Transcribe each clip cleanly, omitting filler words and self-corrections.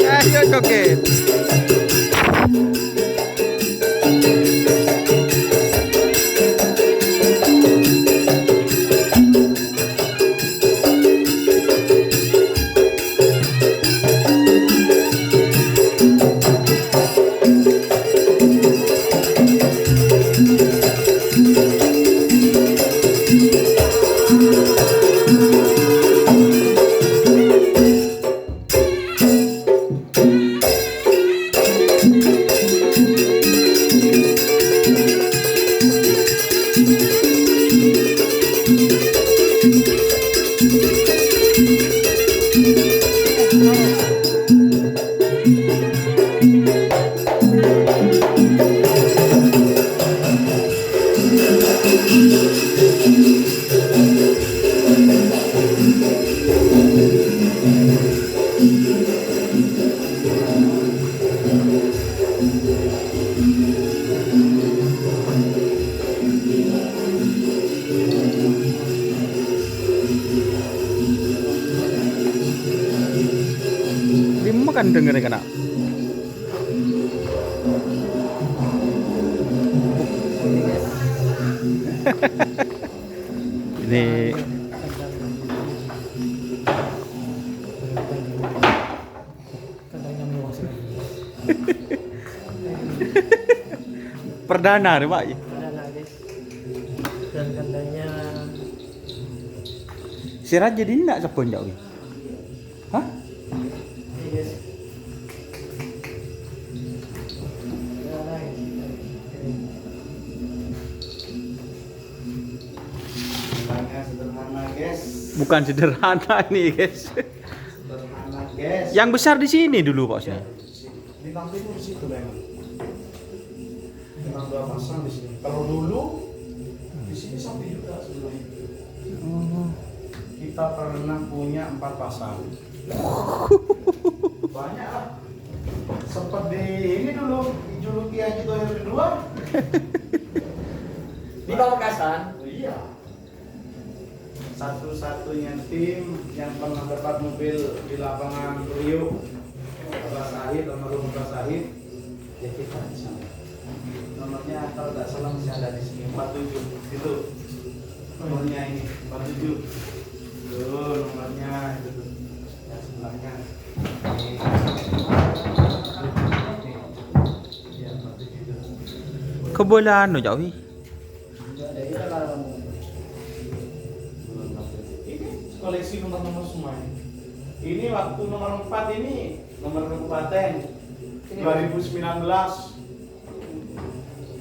Ayo joget. Lima kan dengerin kena. Ini perdana nih Pak. Perdana guys. Dan kandangnya Sirat jadi nak kebon jauh. Hah? ini guys. Kandangnya sederhana guys. Bukan sederhana nih guys. Sederhana guys. Yang besar di sini dulu Pak sini. Bintang timur di situ memang. Memang 2 pasang di sini. Kalau dulu di sini sampai juga sebelumnya. Kita pernah punya 4 pasang. Banyak lah. Sempat di ini dulu dijuluki Haji Tohir kedua. Di Pamekasan. Oh, iya. Satu-satunya tim yang pernah dapat mobil di lapangan Rio. Abah Sahid, nomor Abah Sahid. Ya kita di sana. Nomornya kalau nggak salah masih ada di sini 47 itu. Nomornya ini 47. Tuh nomornya itu tuh. Ya sebelahnya. Ini. Ya 47 itu. Kebolan no jauh. Ini koleksi nomor-nomor semua ini. Ini waktu nomor 4 ini nomor kabupaten 2019.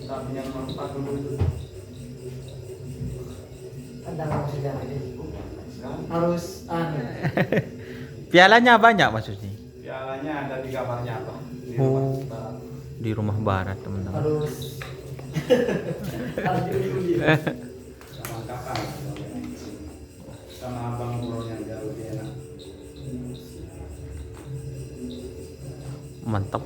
Kita punya nomor 4 dulu itu. Kandang sejarah guys. Harus Pialanya banyak maksudnya. Pialanya ada di kamarnya apa? Di Oh. rumah kita. Di rumah barat teman-teman. harus harus diuji. Sama kakak sama abang bro yang jauh dia enak. Mantap.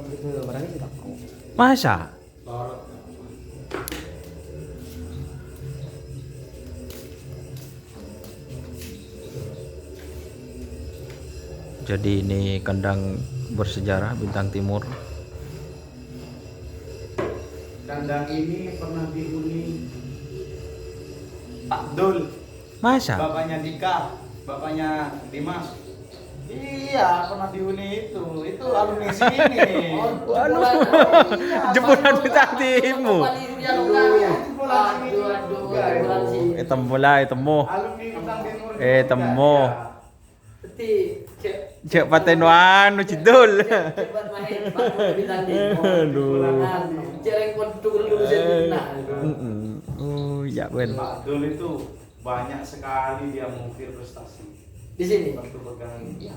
Itu barangnya tidak mau. Masa? Lorot. Jadi ini kandang bersejarah Bintang Timur. Kandang ini pernah dihuni Pak Dul, Masa? bapaknya Dika, bapaknya Dimas. Iya, pernah dihuni itu. Itu alumni sini. Waduh. Jebolan Bintang Timur. Temu. Alumni Bintang Timur. Temu. Berarti Cek patenuan nu cidul. cepat main bintang timur. Aduh. Cereng pun turun dulu sebentar. Oh, ya ben. Pak Dul itu banyak sekali dia mengukir prestasi. Di sini. Waktu pegang Iya.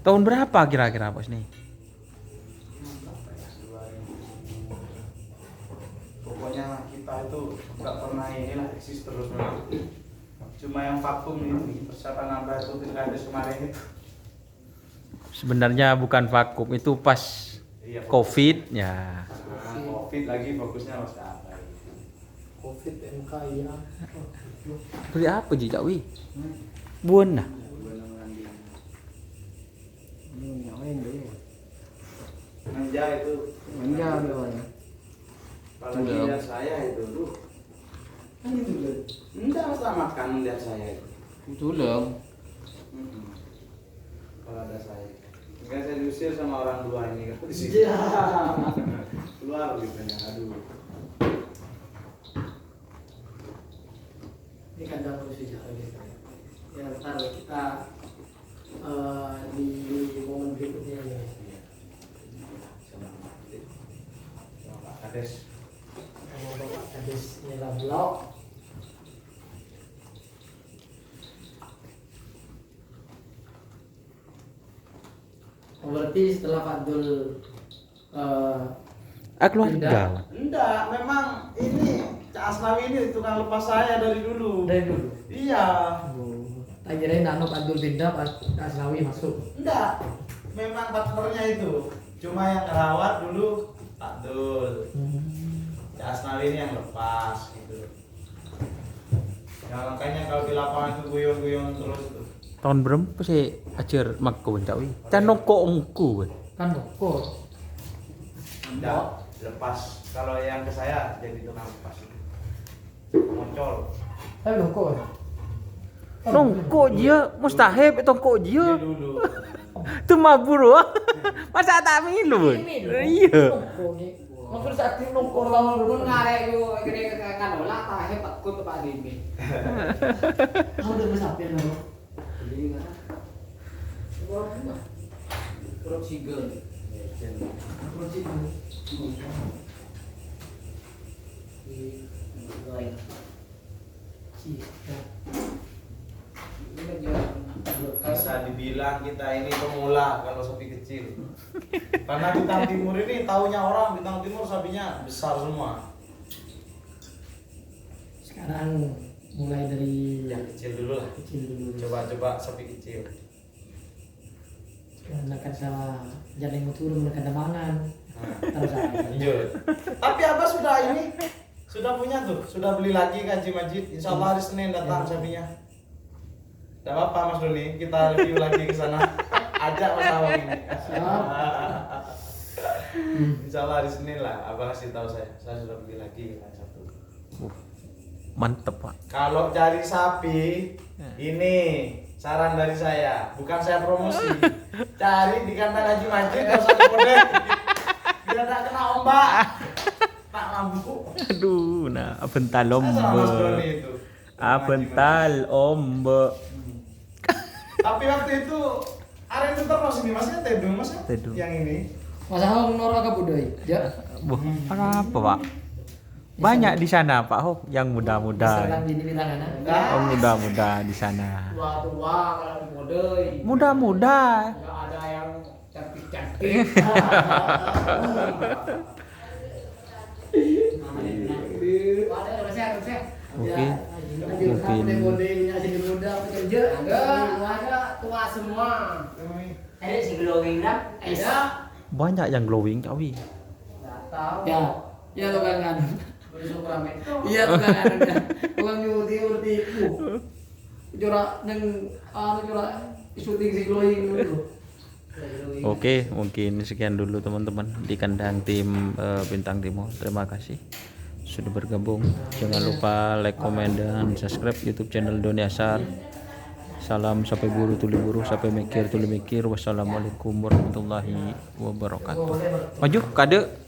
Tahun berapa kira-kira Bos nih? berapa ya? 2000. Pokoknya kita itu nggak pernah inilah eksis terus memang. Cuma yang vakum ini persiapan nambah itu pilkada kemarin itu. Sebenarnya bukan vakum, itu pas Iya, Covid ya. Covid lagi fokusnya masih apa? Covid MK ya. Beli apa je Cak Wi? Buan nah. Manja itu. Manja doang. Apalagi lihat saya itu tuh. Kan itu loh. Enggak selamatkan melihat saya itu. Tulung. Kalau ada saya. Enggak saya diusir sama orang tua ini kan. Iya. Keluar gitu ya. Aduh. Ini kandang manusia gitu. Ya ntar kita di momen berikutnya ya. Sama Pak Kades. Sama Bapak Kades Nila Blok. Oh, berarti setelah Pak Dul Keluarga. Enggak, memang ini Cak Asnawi ini tukang lepas saya dari dulu. dari dulu. Iya. Tak kirain Nano Pak Dul pindah, Pak Asnawi masuk. Enggak. Memang partnernya itu. Cuma yang ngerawat dulu Pak Dul. Cak Asnawi ini yang lepas gitu. Ya makanya kalau di lapangan itu guyon-guyon terus itu. Tahun berapa sih ajar makko Cak Wi? Can noko ongku. Kan kok. Enggak, lepas. Kalau yang ke saya jadi tukang lepas itu. Moncol. Tapi kok. Nongko dia mustahil itu kok dia. Dia dulu. Tu mabur wah. Masa tak minum? Iya. Maksud saat itu nongkor lawan pun ngarek yo gede kan olah tak hebat kut Pak Dimi. Kau udah bersapi lo. Jadi enggak. Kurang sigel. Kurang sigel. Bisa dibilang kita ini pemula kalau sapi kecil. Karena Bintang Timur ini taunya orang Bintang Timur sapinya besar semua. Sekarang mulai dari Yang kecil dulu lah. kecil dulu. Coba-coba sapi kecil. Karena kan salah jalan yang turun menekan mangan. Terus Lanjut. Tapi Abah sudah ini sudah punya tuh, sudah beli lagi Kaji Majid. Insya Allah hari Senin datang sapinya. Tidak apa-apa Mas Doni, kita review lagi ke sana. Ajak Mas Awang ini. Insya Allah hari Senin lah, Abah kasih tahu saya sudah beli lagi kan satu. Mantep Pak. Kalau cari sapi, ini saran dari saya, bukan saya promosi. Cari di kandang Haji Majid, gak usah di Podeh. Biar tak kena ombak. Tak mabuk. Aduh, nah abental Sama Mas Doni ombe. itu. Abental ombe. Tapi waktu itu aren itu terus ini masnya Tedo, masnya Tedo. yang ini. Masa Hong Nora ke budaya? Ya. Wah, apa Pak? Banyak di sana Pak Hok yang muda-muda. Diserang gini di tangan. Oh, muda-muda di sana. Tua-tua kalau di budaya. Muda-muda. Enggak ada yang cantik-cantik. Oke. Mungkin ada tua semua. Ada si glowing dah. Ada. banyak yang glowing Cak Wi. Tahu. Ya. Ya lo kan. Besok rame. Iya lo kan. Orang nyuti Jora neng jora syuting si glowing dulu. Oke, mungkin sekian dulu teman-teman di kandang tim Bintang Timur. Terima kasih sudah bergabung. Jangan lupa like, komen, dan subscribe YouTube channel Doni Asar. Salam sampai buru tuli buru, sampai mikir tuli mikir. Wassalamualaikum warahmatullahi wabarakatuh. Maju kade.